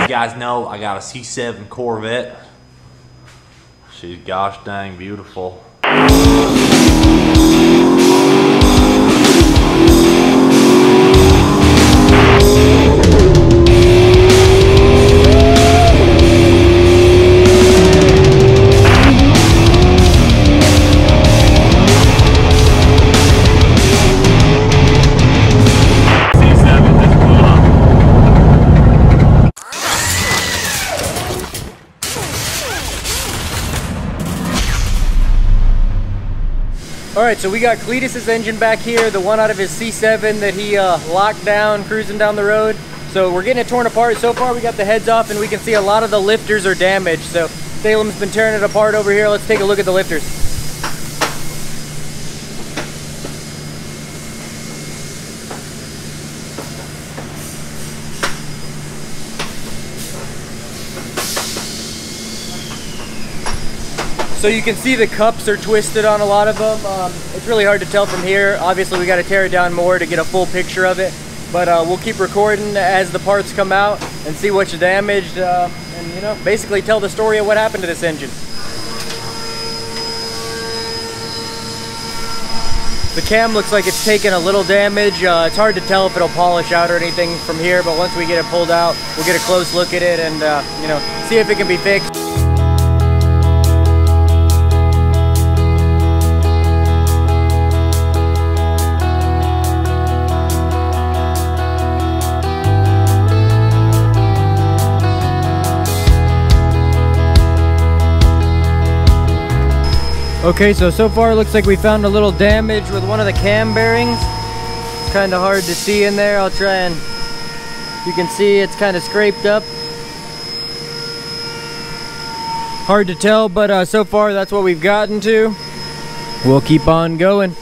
You guys know I got a C7 Corvette. She's gosh dang beautiful. Alright, so we got Cleetus' engine back here, the one out of his C7 that he locked down, cruising down the road. So we're getting it torn apart. So far we got the heads off and we can see a lot of the lifters are damaged. So Salem's been tearing it apart over here. Let's take a look at the lifters. So you can see the cups are twisted on a lot of them. It's really hard to tell from here. Obviously we got to tear it down more to get a full picture of it. But we'll keep recording as the parts come out and see what's damaged. And you know, basically tell the story of what happened to this engine. The cam looks like it's taken a little damage. It's hard to tell if it'll polish out or anything from here. But once we get it pulled out, we'll get a close look at it and you know, see if it can be fixed. Okay, so far it looks like we found a little damage with one of the cam bearings. It's kind of hard to see in there. I'll try and, you can see it's kind of scraped up. Hard to tell, but so far that's what we've gotten to. We'll keep on going.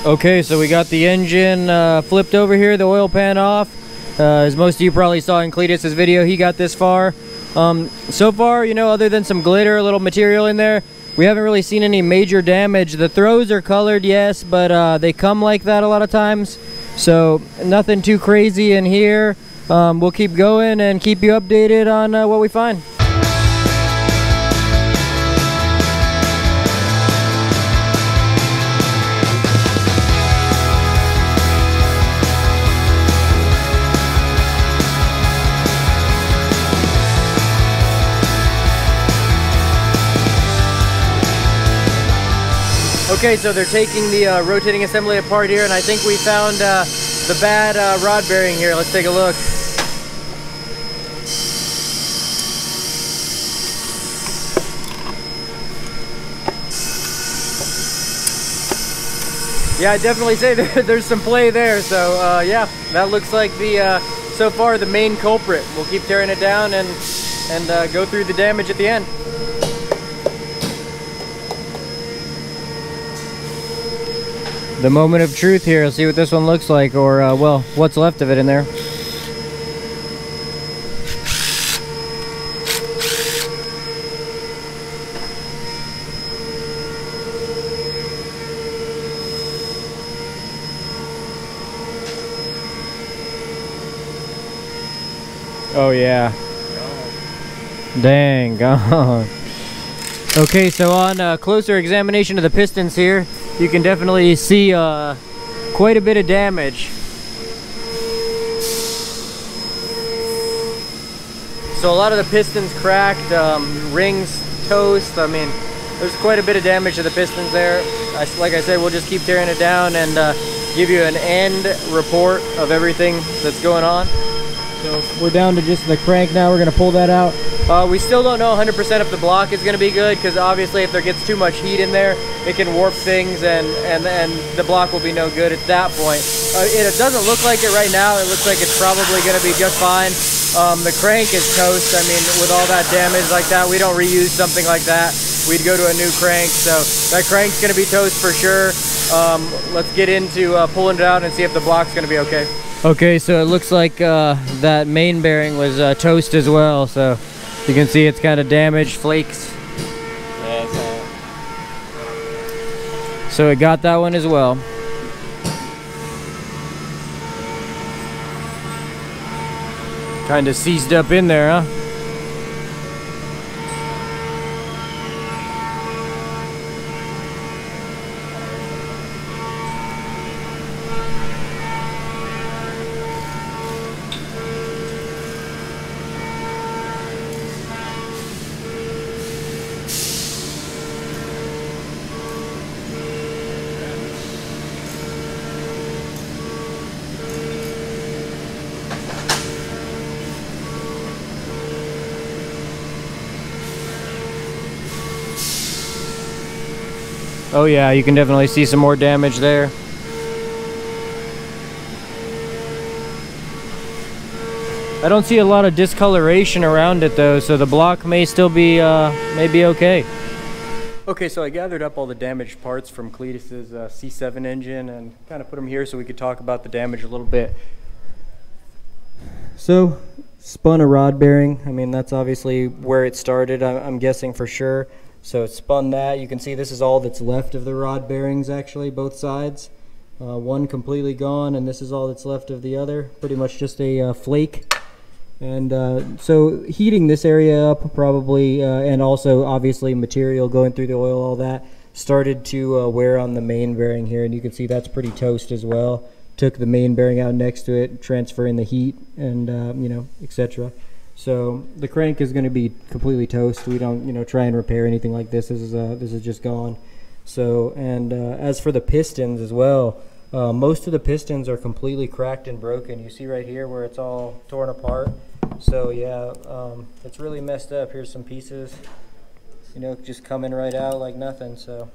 Okay, so we got the engine flipped over here, the oil pan off. As most of you probably saw in Cleetus' video, he got this far. So far, you know, other than some glitter, a little material in there, we haven't really seen any major damage. The throws are colored, yes, but they come like that a lot of times. So nothing too crazy in here. We'll keep going and keep you updated on what we find. Okay, so they're taking the rotating assembly apart here, and I think we found the bad rod bearing here. Let's take a look. Yeah, I definitely say there's some play there. So yeah, that looks like the so far the main culprit. We'll keep tearing it down and go through the damage at the end. The moment of truth here. Let's see what this one looks like, or well, what's left of it in there. Oh yeah. Dang, gone. Okay, so on closer examination of the pistons here, you can definitely see quite a bit of damage. So a lot of the pistons cracked, rings toast. I mean, there's quite a bit of damage to the pistons there. Like I said, we'll just keep tearing it down and give you an end report of everything that's going on. So we're down to just the crank now. We're going to pull that out. We still don't know 100% if the block is going to be good, because obviously if there gets too much heat in there, it can warp things and the block will be no good at that point. It doesn't look like it right now. It looks like it's probably going to be just fine. The crank is toast. I mean, with all that damage like that, we don't reuse something like that. We'd go to a new crank. So that crank's going to be toast for sure. Let's get into pulling it out and see if the block's going to be okay. Okay, so it looks like that main bearing was toast as well. So you can see it's kind of damaged, flakes. Yeah, so it got that one as well. Kind of seized up in there, huh? Oh yeah, you can definitely see some more damage there. I don't see a lot of discoloration around it though, so the block may still be okay. Okay, so I gathered up all the damaged parts from Cleetus's C7 engine and kind of put them here so we could talk about the damage a little bit. So, spun a rod bearing. I mean, that's obviously where it started, I'm guessing for sure. So it spun that. You can see this is all that's left of the rod bearings actually, both sides. One completely gone, and this is all that's left of the other. Pretty much just a flake. And so heating this area up probably, and also obviously material going through the oil, all that, started to wear on the main bearing here. And you can see that's pretty toast as well. Took the main bearing out next to it, transferring the heat and, you know, etc. So the crank is going to be completely toast. We don't, you know, try and repair anything like this. This is just gone. So, and as for the pistons as well, most of the pistons are completely cracked and broken. You see right here where it's all torn apart. So yeah, it's really messed up. Here's some pieces, you know, just coming right out like nothing. So,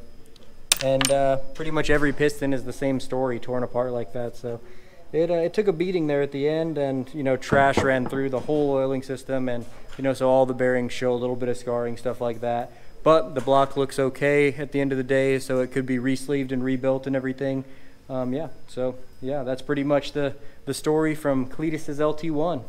and pretty much every piston is the same story, torn apart like that. So it took a beating there at the end, and you know, trash ran through the whole oiling system, and you know, so all the bearings show a little bit of scarring, stuff like that. But the block looks okay at the end of the day, so it could be re-sleeved and rebuilt and everything. Yeah, so yeah, that's pretty much the story from Cleetus's LT1.